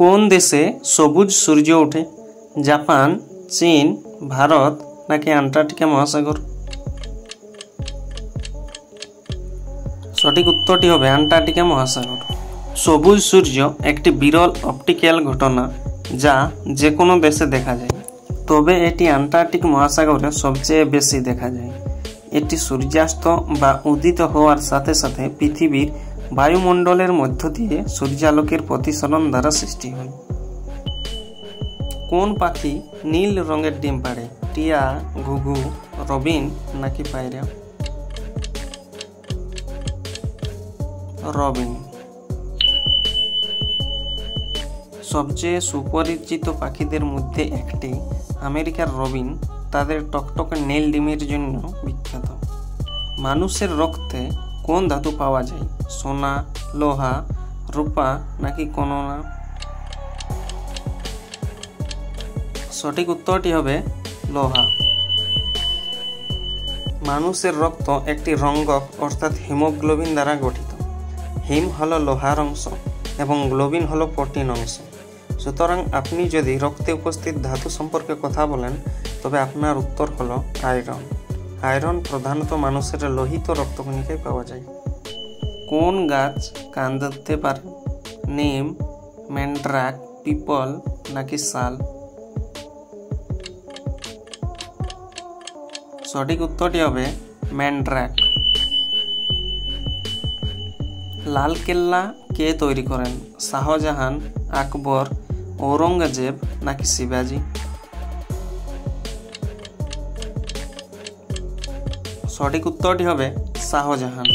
কোন দেশে সবুজ সূর্য ওঠে? জাপান, চীন, ভারত নাকি আন্টার্কটিকা মহাসাগর? সঠিক উত্তরটি হবে আন্টার্কটিকা মহাসাগর। সবুজ সূর্য একটি বিরল অপটিক্যাল ঘটনা যা যে কোনো দেশে দেখা যায়, তবে এটি আন্টার্কটিক মহাসাগরে সবচেয়ে বেশি দেখা যায়। এটি সূর্যাস্ত বা উদিত হওয়ার সাথে সাথে পৃথিবীর বায়ুমণ্ডলের মধ্য দিয়ে সূর্যালোকের প্রতিসরণ দ্বারা সৃষ্টি হয়। কোন পাখি নীল রঙের ডিম পাড়ে? টিয়া, ঘুঘু, রবিন নাকি পায়রা? রবিন। সবচেয়ে সুপরিচিত পাখিদের মধ্যে একটি আমেরিকার রবিন তাদের টকটকে নীল ডিমের জন্য বিখ্যাত। মানুষের রক্তে কোন ধাতু পাওয়া যায়? সোনা, লোহা, রূপা নাকি কনোনা? সঠিক উত্তরটি হবে লোহা। মানুষের রক্ত একটি রঙ্গক অর্থাৎ হিমোগ্লোবিন দ্বারা গঠিত। হিম হলো লোহার অংশ এবং গ্লোবিন হলো প্রোটিন অংশ। সুতরাং আপনি যদি রক্তে উপস্থিত ধাতু সম্পর্কে কথা বলেন তবে আপনার উত্তর হলো আয়রন। আয়রন প্রধানত মানুষের লোহিত রক্তকণিকায় পাওয়া যায়। কোন গাছ কাঁদতে পারে? নিম, ম্যান্ড্রাক, পিপল নাকি শাল? সঠিক উত্তরটি হবে ম্যান্ড্রাক। লালকেল্লা কে তৈরি করেন? শাহজাহান, আকবর, ঔরঙ্গজেব নাকি শিবাজি? সঠিক উত্তরটি হবে শাহজাহান।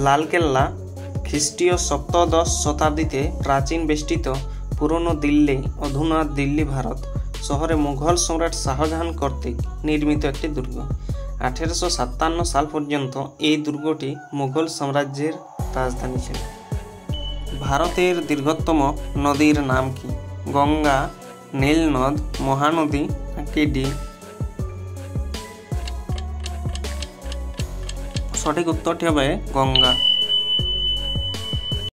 লালকেল্লা খ্রিস্টীয় সপ্তদশ শতাব্দীতে প্রাচীন বেষ্টিত পুরনো দিল্লি, অধুনা দিল্লি, ভারত শহরে মুঘল সম্রাট শাহজাহান কর্তৃক নির্মিত একটি দুর্গ। 1857 সাল পর্যন্ত এই দুর্গটি মুঘল সাম্রাজ্যের রাজধানী ছিল। ভারতের দীর্ঘতম নদীর নাম কি? গঙ্গা, নীলনদ, মহানদী নাকি ডিম? সঠিক উত্তরটি হবে গঙ্গা।